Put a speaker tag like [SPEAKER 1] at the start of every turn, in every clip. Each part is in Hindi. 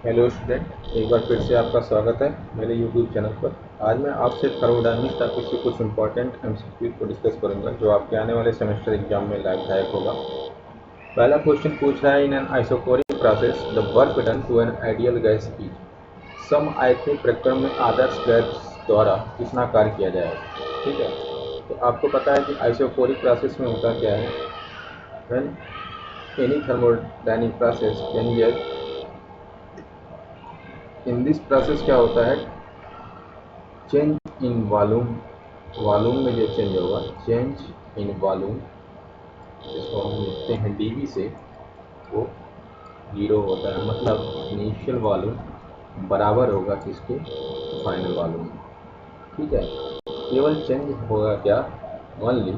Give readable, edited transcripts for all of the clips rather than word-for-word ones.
[SPEAKER 1] हेलो स्टूडेंट, एक बार फिर से आपका स्वागत है मेरे यूट्यूब चैनल पर। आज मैं आपसे थर्मोडायनामिक्स टॉपिक से कुछ इंपॉर्टेंट एमसीक्यू को डिस्कस करूंगा जो आपके आने वाले सेमेस्टर एग्जाम में लाभदायक होगा। पहला क्वेश्चन पूछ रहा है, in an isochoric process the work done to an ideal gas is. समआयतनिक प्रक्रम में आदर्श गैस द्वारा कितना कार्य किया जाएगा। ठीक है, तो आपको पता है कि आइसोकोरिक प्रोसेस में होता क्या है। When any thermodynamic process changes in this process क्या होता है, चेंज इन वॉल्यूम। वॉल्यूम में जो चेंज होगा, चेंज इन वॉल्यूम, जिसको हम लिखते हैं डीवी से, वो जीरो होता है। मतलब इनिशियल वॉल्यूम बराबर होगा किसके, फाइनल वॉल्यूम। ठीक है, केवल चेंज होगा क्या, ओनली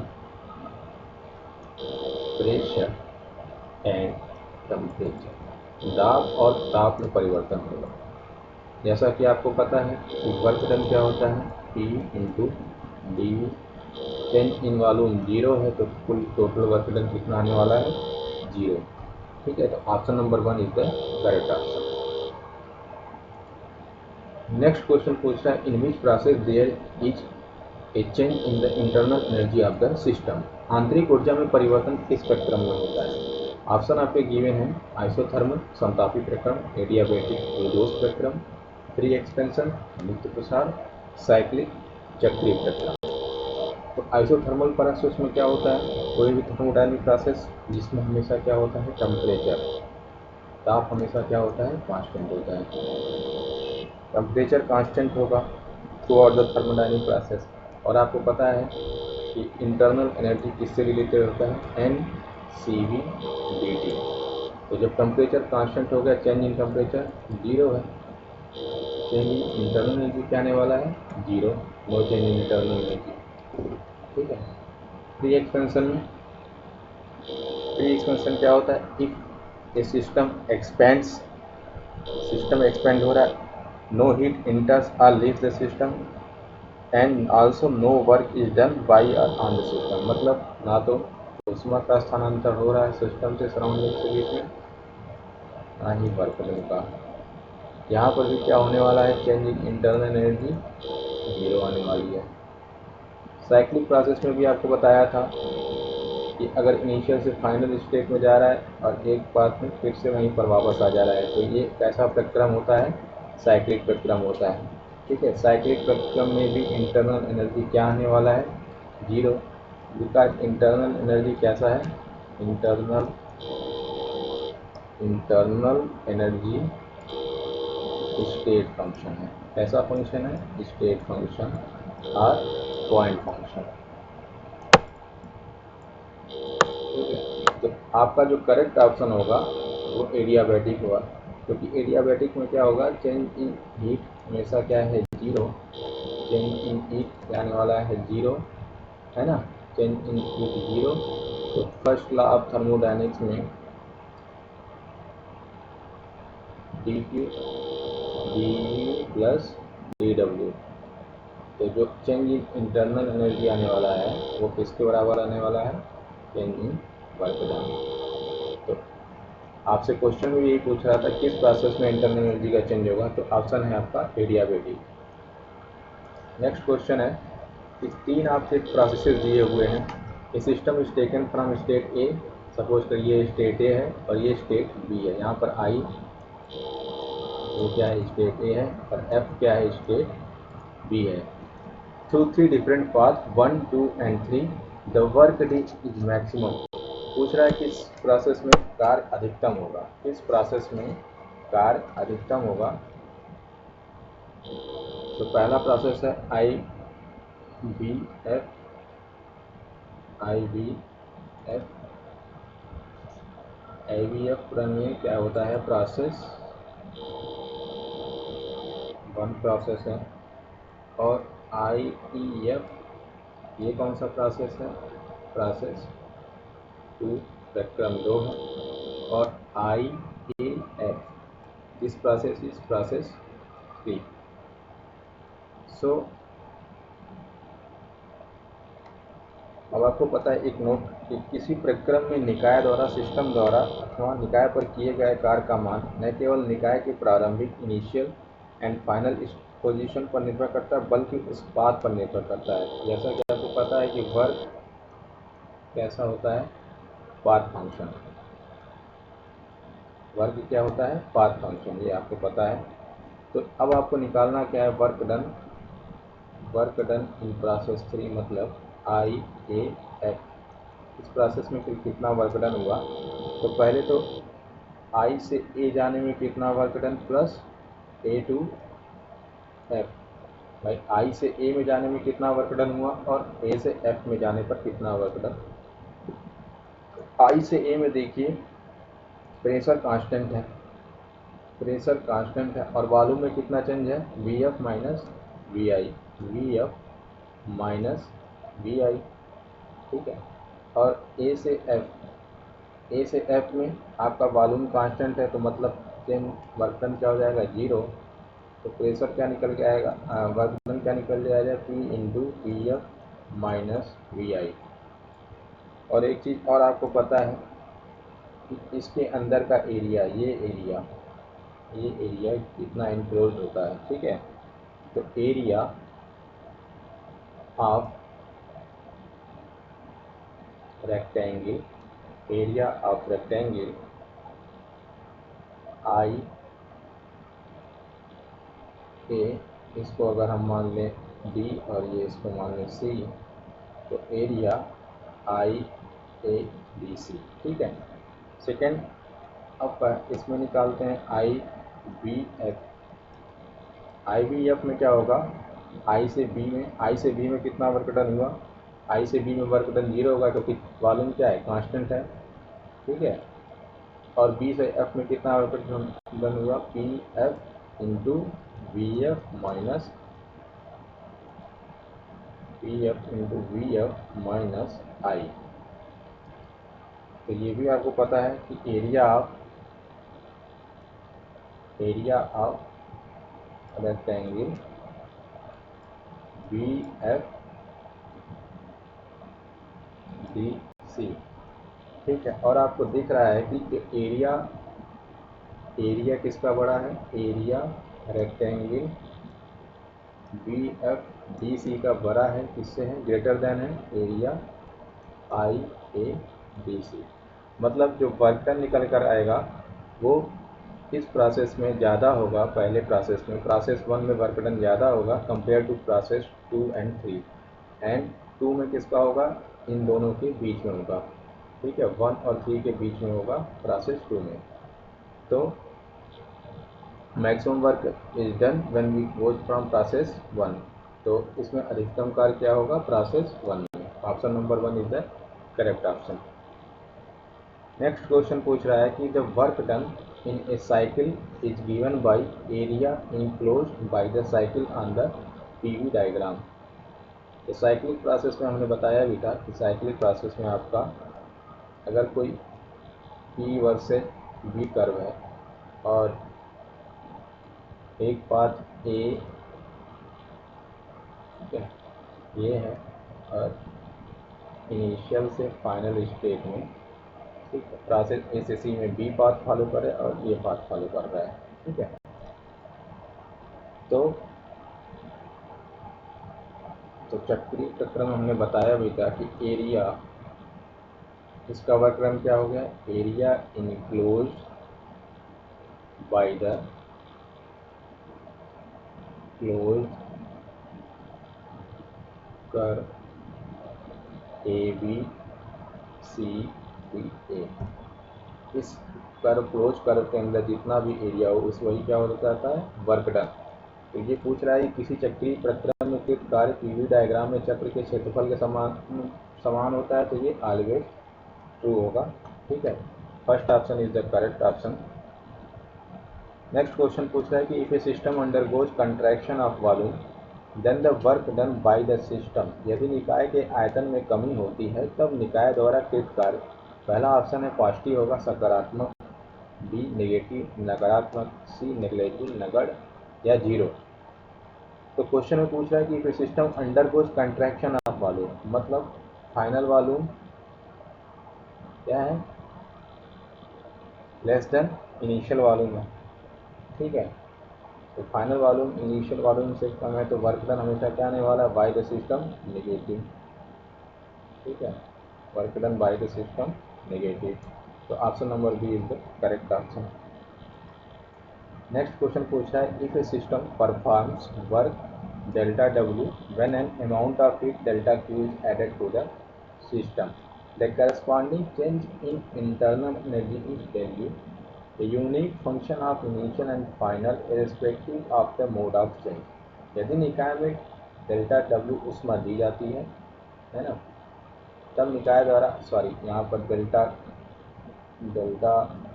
[SPEAKER 1] प्रेशर एंड टेम्परेचर। दाब और ताप में परिवर्तन होगा। जैसा कि आपको पता है कि वर्क डन क्या होता है, P into D. Change in volume zero है तो कुल टोटल वर्क डन कितना आने वाला है, जीरो। ठीक है, तो option number 1 is the correct option. Next question पूछ रहा है, in which process there is a change in the internal energy of the system. आंतरिक ऊर्जा में परिवर्तन किस प्रक्रम में होता है। ऑप्शन आपके गिवन है, आइसोथर्मल समतापी प्रक्रम, एडियाबैटिक रूडोस प्रक्रम, फ्री एक्सपेंशन मुक्त प्रसार, साइक्लिक चक्रीय प्रक्रम। तो आइसोथर्मल प्रोसेस में क्या होता है, कोई भी थर्मोडायनामिक प्रोसेस जिसमें हमेशा क्या होता है, टेम्परेचर, ताप हमेशा क्या होता है, कांस्टेंट होता है। टेम्परेचर कांस्टेंट होगा through out the thermodynamic process. और आपको पता है कि इंटरनल एनर्जी किससे रिलेटेड होता है, N C V D T. तो जब टेम्परेचर कांस्टेंट हो गया, चेंज इन टेम्परेचर जीरो है, चेंज इन इंटरनल एनर्जी क्या आने वाला है, zero. No change in internal energy. ठीक है, फ्री एक्सपेंशन में, फ्री एक्सपेंशन क्या होता है, if a system expands, system expand हो रहा है, नो हीट इंटर्स और leaves the system and also no work is done by और ऑन द सिस्टम। मतलब ना तो ऊष्मा का स्थानांतरण हो रहा है सिस्टम से सराउंडिंग के बीच में, ना ही वर्क डन का। यहाँ पर भी क्या होने वाला है, change in internal energy zero आने वाली है। साइक्लिक प्रोसेस में भी आपको बताया था कि अगर इनिशियल से फाइनल स्टेट में जा रहा है और एक बार में फिर से वहीं पर वापस आ जा रहा है, तो ये कैसा प्रक्रम होता है, साइक्लिक प्रक्रम होता है। ठीक है, साइक्लिक प्रक्रम में भी इंटरनल एनर्जी क्या आने वाला है, जीरो। बिकॉज इंटरनल एनर्जी कैसा है, इंटरनल एनर्जी स्टेट फंक्शन है। कैसा फंक्शन है, स्टेट फंक्शन और पॉइंट फंक्शन। ठीक है, तो आपका जो करेक्ट ऑप्शन होगा वो एडियाबैटिक होगा, क्योंकि एडियाबैटिक में क्या होगा, चेंज इन हीट हमेशा क्या है, जीरो। चेंज इन हीट क्या आने वाला है, जीरो, है ना। Change in heat zero. तो फर्स्ट लॉ ऑफ थर्मोडायनेमिक्स में D Q D plus D W. तो जो चेंज इन इंटरनल एनर्जी आने वाला है वो किसके बराबर आने वाला है, चेंज इन वर्क डन। तो आपसे क्वेश्चन में यही पूछ रहा था किस प्रोसेस में इंटरनल एनर्जी का चेंज होगा, तो ऑप्शन है आपका एडियाबैटिक। नेक्स्ट क्वेश्चन है कि तीन आपसे प्रोसेसेस दिए हुए हैं, a system is taken from state A. Suppose कर ये स्टेट ए है और ये स्टेट बी है। यहाँ पर आई ये क्या है, स्टेट ए है, और एफ क्या है, स्टेट बी है। Through three different path 1, 2 and 3 the work done is maximum. पूछ रहा है किस प्रोसेस में कार्य अधिकतम होगा, किस प्रोसेस में कार्य अधिकतम होगा। तो पहला प्रोसेस है आई बी एफ। आई बी एफ में क्या होता है, प्रोसेस 1 प्रोसेस है। और आई ई एफ ये कौन सा प्रोसेस है, प्रोसेस 2 प्रक्रम 2 है। और I A F this process is process 3। So अब आपको पता है, एक नोट कि किसी प्रक्रम में निकाय द्वारा सिस्टम द्वारा अथवा निकाय पर किए गए कार्य का मान न केवल निकाय के प्रारंभिक इनिशियल एंड फाइनल पोजीशन पर निर्भर करता है बल्कि उस पाथ पर निर्भर करता है। जैसा कि आपको पता है कि वर्क कैसा होता है, पाथ फंक्शन। वर्क क्या होता है, पाथ फंक्शन, ये आपको पता है। तो अब आपको निकालना क्या है, work done. Work done in process 3 मतलब आई ए एफ। इस प्रोसेस में फिर कितना वर्क डन हुआ, तो पहले तो आई से ए जाने में कितना work done plus A to F. भाई आई से ए में जाने में कितना वर्क डन हुआ और ए से एफ में जाने पर कितना वर्क डन। आई से ए में देखिए प्रेशर कांस्टेंट है, प्रेशर कांस्टेंट है और वॉल्यूम में कितना चेंज है, V F minus V I, V F minus V I, ठीक है। और ए से एफ, ए से एफ में आपका वॉल्यूम कांस्टेंट है तो मतलब सेम वर्क डन क्या हो जाएगा, जीरो। तो प्रेशर क्या निकल के आएगा, वर्क डन क्या निकल जाएगा, P into P F minus V I. और एक चीज़ और आपको पता है कि इसके अंदर का एरिया, ये एरिया कितना इनक्लोज होता है, ठीक है। तो area of rectangle, area of rectangle I A, इसको अगर हम मान लें डी और ये इसको मान लें सी, तो area I A D C, ठीक है। सेकेंड, अब इसमें निकालते हैं आई बी एफ। आई बी एफ में क्या होगा, आई से बी में, आई से बी में कितना वर्क डन हुआ, आई से बी में वर्क डन जीरो होगा क्योंकि वॉल्यूम क्या है, कांस्टेंट है, ठीक है। और बी से एफ में कितना वर्क डन हुआ, P F into V F minus P F into V F minus I. तो ये भी आपको पता है कि area of rectangle B F D C, ठीक है। और आपको दिख रहा है कि एरिया किसका बड़ा है, area rectangle B F D C का बड़ा है, किससे है, ग्रेटर देन है area I A D C. मतलब जो वर्क डन निकल कर आएगा वो इस प्रोसेस में ज़्यादा होगा, पहले प्रोसेस में, प्रोसेस 1 में वर्क डन ज़्यादा होगा compare to process 2 and 3, and 2 में किसका होगा, इन दोनों के बीच में होगा, ठीक है, 1 और 3 के बीच में होगा प्रोसेस 2 में। तो maximum work is done when we goes from process 1, तो इसमें अधिकतम कार्य क्या होगा, प्रोसेस 1 में। Option number 1 is the correct option. Next question पूछ रहा है कि जब work done in A cycle is given by area enclosed by the cycle on the PV diagram. तो साइक्लिक प्रोसेस में हमने बताया भी था कि साइक्लिक प्रोसेस में आपका अगर कोई पी वर्सेस वी कर्व है और एक पाथ ए, ठीक है, ये है, और इनिशियल से फाइनल स्टेट में, ठीक है, प्रोसेस ए से सी में बी पाथ फॉलो करे और ये पाथ फॉलो कर रहा है, ठीक है। तो चक्रीय प्रक्रम हमने बताया भी था कि एरिया, इसका वर्कक्रम क्या हो गया, area enclose by the close कर A B C D A. इस क्लोज कर्व के अंदर जितना भी एरिया हो उस वही क्या हो जाता है, वर्क डन। तो ये पूछ रहा है कि किसी चक्रीय प्रक्रम में कृत कार्य पीवी डायग्राम में चक्र के क्षेत्रफल के समान होता है, तो ये ऑलवेज ट्रू होगा, ठीक है। First option is the correct option. Next question पूछ रहा है कि if a system undergoes contraction of volume then the work done by the system. यदि निकाय के आयतन में कमी होती है तब निकाय द्वारा कृत कार्य, पहला ऑप्शन है पॉजिटिव होगा, सकारात्मक, बी नेगेटिव नकारात्मक, सी नेगेटिव नगण्य, या जीरो। तो क्वेश्चन में पूछ रहा है कि if a system undergoes contraction of volume, मतलब फाइनल वॉल्यूम क्या है, लेस देन इनिशियल वॉल्यूम है, ठीक है। तो फाइनल वॉल्यूम इनिशियल वॉल्यूम से कम है तो वर्क डन हमेशा क्या आने वाला है, बाय द सिस्टम नेगेटिव, ठीक है, work done by the system negative. तो option number B is the correct option. Next question पूछा है, if a system performs work delta W when an amount of heat delta Q is added to the system. The corresponding change in internal energy is value, a unique function of initial and final irrespective of the mode of change. यदि निकाय में डेल्टा डब्ल्यू उष्मा दी जाती है ना, तब निकाय द्वारा यहाँ पर डेल्टा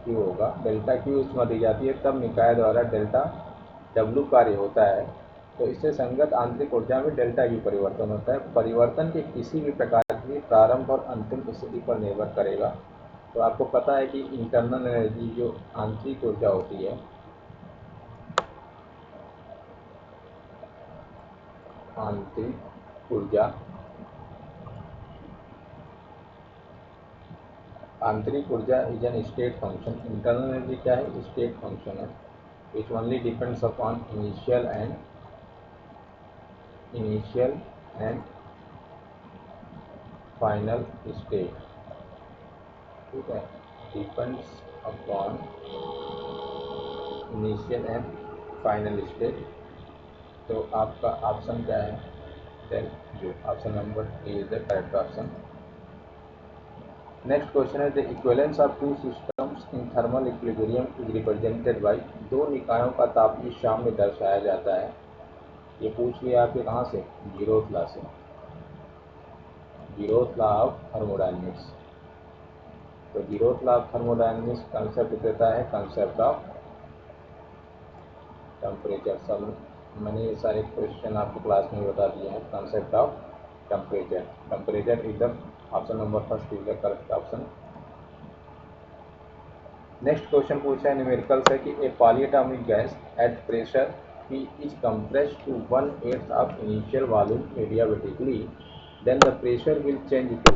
[SPEAKER 1] क्यू होगा, डेल्टा क्यू उष्मा दी जाती है तब निकाय द्वारा डेल्टा डब्ल्यू कार्य होता है। तो इससे संगत आंतरिक ऊर्जा में डेल्टा क्यू परिवर्तन होता है। परिवर्तन के किसी भी प्रकार की प्रारंभ और अंतिम स्थिति पर निर्भर करेगा। तो आपको पता है कि इंटरनल एनर्जी जो आंतरिक ऊर्जा होती है, आंतरिक ऊर्जा is an state function. Internal energy क्या है, स्टेट फंक्शन है। It only depends upon initial and final state, ठीक है, depends upon initial and final state. तो आपका ऑप्शन क्या है, देन जो option number A is the correct option. Next question है, the equivalence of two systems in thermal equilibrium is represented by. दो निकायों का तापीय साम्य दर्शाया जाता है। ये पूछ लिया आपके कहाँ से, जीरोथ लॉ से, जीरोथ लॉ ऑफ थर्मोडायनेमिक्स। तो zeroth law of thermodynamics concept देता है कंसेप्ट ऑफ टेम्परेचर। सब मैंने ये सारे क्वेश्चन आपको क्लास में बता दिए हैं। Concept of temperature, temperature is the option number first is the correct option. Next question पूछा है न्यूमेरिकल से कि a polyatomic gas at pressure P is compressed to 1/8 of initial volume adiabatically, then the pressure will change to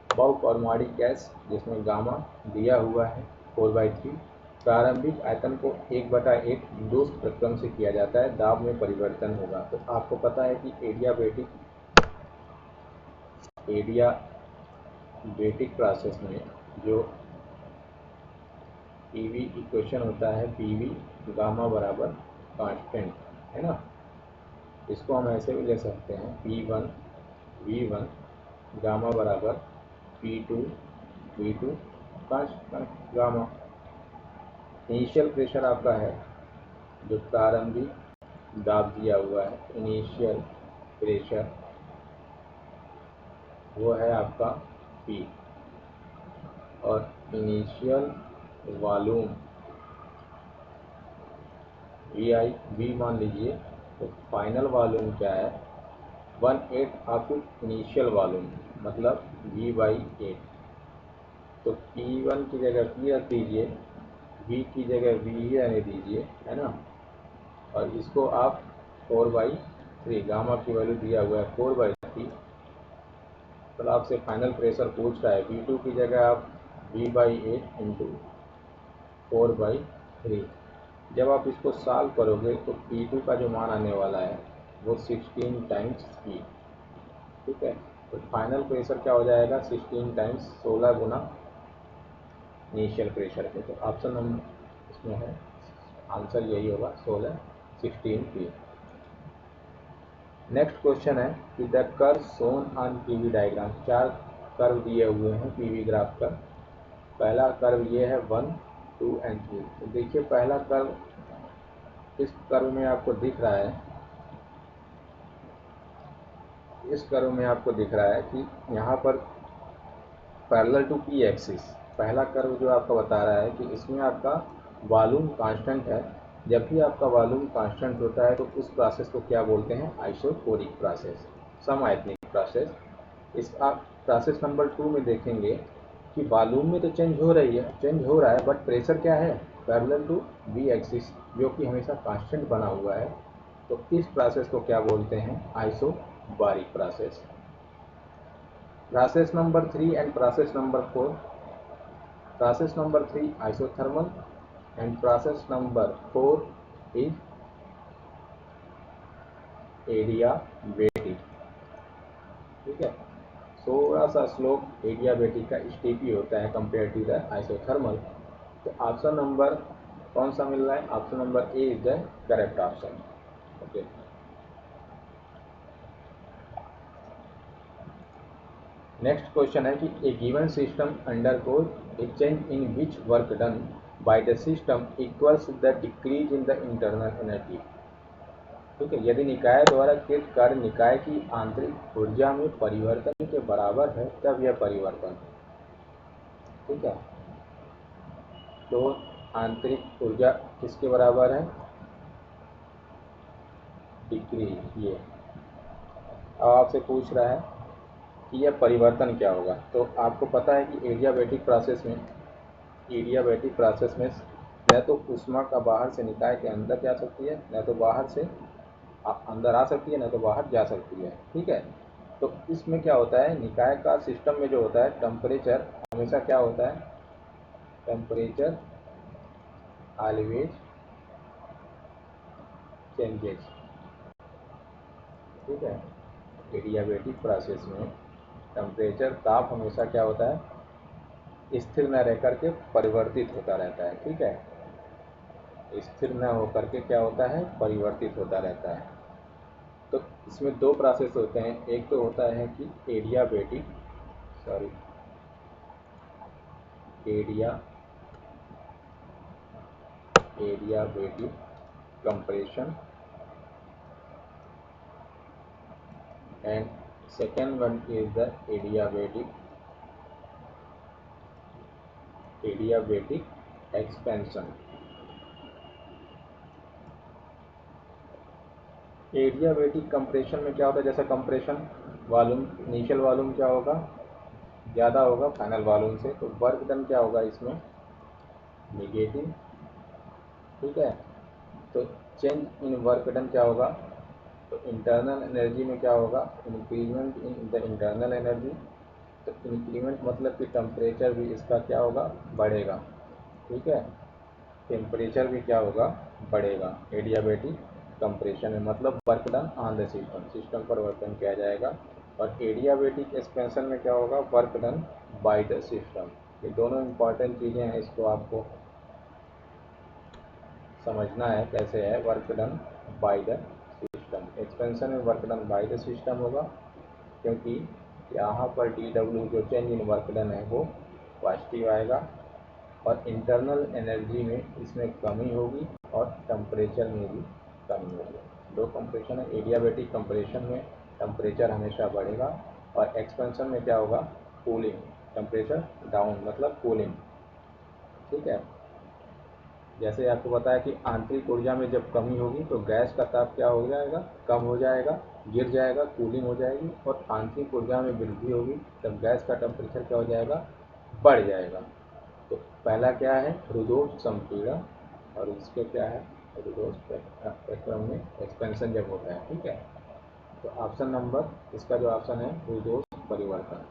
[SPEAKER 1] बहुपरमाणिक गैस जिसमें गामा दिया हुआ है 4/3। प्रारंभिक आयतन को 1/8 दोष प्रक्रम से किया जाता है, दाब में परिवर्तन होगा। तो आपको पता है कि एडियाबेटिक प्रोसेस में जो पीवी इक्वेशन होता है, पीवी गामा बराबर कांस्टेंट है ना, इसको हम ऐसे भी ले सकते हैं, P1 V1 गामा बराबर P2 V2 constant gamma. Initial pressure आपका है जो प्रारंभिक दाब दिया हुआ है, इनिशियल प्रेशर वो है आपका P, और इनिशियल वॉल्यूम V मान लीजिए। तो फाइनल वॉल्यूम क्या है, 1/8 ऑफ इनिशियल वॉल्यूम मतलब V/8। तो P1 की जगह P रख दीजिए, V की जगह V ही रहने दीजिए, है ना, और इसको आप 4/3, गामा की वैल्यू दिया हुआ है 4/3। तो आपसे फाइनल प्रेशर पूछ रहा है, V2 की जगह आप V/8 इंटू 4/3। जब आप इसको सॉल्व करोगे तो P2 का जो मान आने वाला है वो 16 टाइम्स P, ठीक है। तो फाइनल प्रेशर क्या हो जाएगा, 16 टाइम्स 16 गुना इनिशियल प्रेशर के। तो ऑप्शन नंबर इसमें है, आंसर यही होगा 16 P। नेक्स्ट क्वेश्चन है कि the curve shown on PV diagram. 4 curve दिए हुए हैं पीवी ग्राफ पर। पहला कर्व ये है 1, 2 एंड 3। तो देखिए पहला कर्व, इस कर्व में आपको दिख रहा है, इस कर्व में आपको दिख रहा है कि यहाँ पर पैरेलल टू पी एक्सिस, पहला कर्व जो आपका बता रहा है कि इसमें आपका वॉल्यूम कांस्टेंट है। जब भी आपका वॉल्यूम कांस्टेंट होता है तो उस प्रोसेस को क्या बोलते हैं, आइसोकोरिक प्रोसेस, समआयतनिक प्रोसेस। इस आप प्रोसेस नंबर 2 में देखेंगे कि वॉल्यूम में तो चेंज हो रहा है, बट प्रेशर क्या है, पैरेलल टू बी एक्सिस, जो कि हमेशा कांस्टेंट बना हुआ है। तो इस प्रोसेस को क्या बोलते हैं, isobaric process. Process number 3 and process number 4 Process number 3 isothermal and process number 4 is adiabatic. ठीक है, थोड़ा सा स्लोप एडियाबेटिक का स्टीपी होता है कंपेयर टू द आइसोथर्मल। तो ऑप्शन नंबर कौन सा मिल रहा है? Option number A is the correct option. Okay, next question है कि a given system undergoes a change in which work done by the system equals the decrease in the internal energy. ठीक है, यदि निकाय द्वारा कृत कार्य निकाय की आंतरिक ऊर्जा में परिवर्तन के बराबर है तब यह परिवर्तन। ठीक है, तो आंतरिक ऊर्जा किसके बराबर है? डिक्रीज। ये अब आपसे पूछ रहा है कि यह परिवर्तन क्या होगा। तो आपको पता है कि एडियाबेटिक प्रोसेस में न तो ऊष्मा का बाहर से निकाय के अंदर जा सकती है, न तो बाहर से अंदर आ सकती है, न तो बाहर जा सकती है। ठीक है, तो इसमें क्या होता है, निकाय का सिस्टम में जो होता है टेम्परेचर हमेशा क्या होता है? Temperature always changes. ठीक है, एडियाबेटिक प्रोसेस में टेम्परेचर ताप हमेशा क्या होता है? स्थिर न रह करके परिवर्तित होता रहता है। ठीक है, स्थिर न होकर के क्या होता है? परिवर्तित होता रहता है। तो इसमें दो प्रोसेस होते हैं, एक तो होता है कि adiabatic compression and second one is the adiabatic expansion। Adiabatic compression में क्या होता है? जैसे कंप्रेशन वॉल्यूम, इनिशियल वॉल्यूम क्या होगा? ज़्यादा होगा फाइनल वॉल्यूम से, तो वर्क डन क्या होगा इसमें? नेगेटिव। ठीक है, तो चेंज इन वर्क डन क्या होगा? तो इंटरनल एनर्जी में क्या होगा? Increment in the internal energy. तो इंक्रीमेंट मतलब कि टेम्परेचर भी इसका क्या होगा? बढ़ेगा। ठीक है, टेम्परेचर भी क्या होगा? बढ़ेगा एडियाबेटिक कंप्रेशन में, मतलब work done on the system पर वर्क डन किया जाएगा। और एडियाबेटिक एक्सपेंशन में क्या होगा? Work done by the system. ये दोनों इंपॉर्टेंट चीज़ें हैं, इसको आपको समझना है कैसे है work done by the system. Expansion में work done by the system होगा, क्योंकि यहाँ पर dW जो चेंज इन वर्क डन है वो पॉजिटिव आएगा, और इंटरनल एनर्जी में इसमें कमी होगी और टेम्परेचर में भी कमी होगी। दो कंप्रेशन है, एडियाबेटिक कंप्रेशन में टेम्परेचर हमेशा बढ़ेगा और एक्सपेंशन में क्या होगा? कूलिंग, टेम्परेचर डाउन मतलब कूलिंग। ठीक है, जैसे आपको पता है कि आंतरिक ऊर्जा में जब कमी होगी तो गैस का ताप क्या हो जाएगा? कम हो जाएगा, गिर जाएगा, कूलिंग हो जाएगी। और आंतरिक ऊर्जा में वृद्धि होगी तब गैस का टेम्परेचर क्या हो जाएगा? बढ़ जाएगा। तो पहला क्या है? रुद्धोष्म संपीड़न, और इसके क्या है? रुद्धोष्म स्पेक्ट्रम में एक्सपेंशन जब होता है। ठीक है, तो ऑप्शन नंबर इसका जो ऑप्शन है रुद्धोष्म परिवर्तन।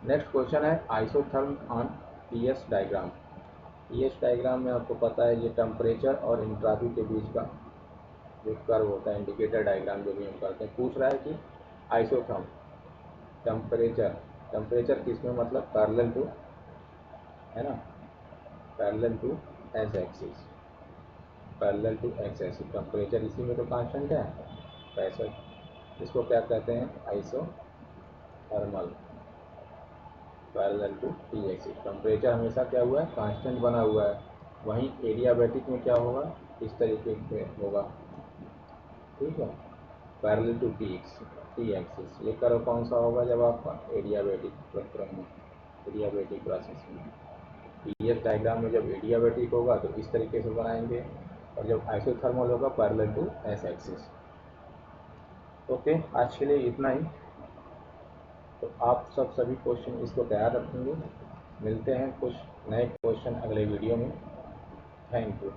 [SPEAKER 1] नेक्स्ट क्वेश्चन है isotherm on PS diagram. PS diagram में आपको पता है ये टेम्परेचर और एंट्रोपी के बीच का जो कर्व होता है, इंडिकेटर डायग्राम जो भी हम करते हैं। पूछ रहा है कि आइसोथर्म टेम्परेचर किसमें, मतलब पैरेलल टू, है ना, parallel to x axis, parallel to x axis. Temperature इसी में तो कांस्टेंट है, वैसे इसको क्या कहते हैं? Isothermal parallel to T axis. Temperature हमेशा क्या हुआ है? कांस्टेंट बना हुआ है। वहीं एडियाबेटिक में क्या होगा? इस तरीके से होगा। ठीक है, पैरेलल टू टी एक्सिस। ये कर्व कौन सा होगा? जब आपका एडियाबेटिक स्पेक्ट्रम में, एडियाबेटिक प्रोसेस में पीएस डायग्राम में जब एडियाबेटिक होगा तो इस तरीके से बनाएंगे, और जब आइसोथर्मल होगा parallel to S axis. Okay, आज के लिए इतना ही। तो आप सभी क्वेश्चन इसको तैयार रखेंगे। मिलते हैं कुछ नए क्वेश्चन अगले वीडियो में। Thank you.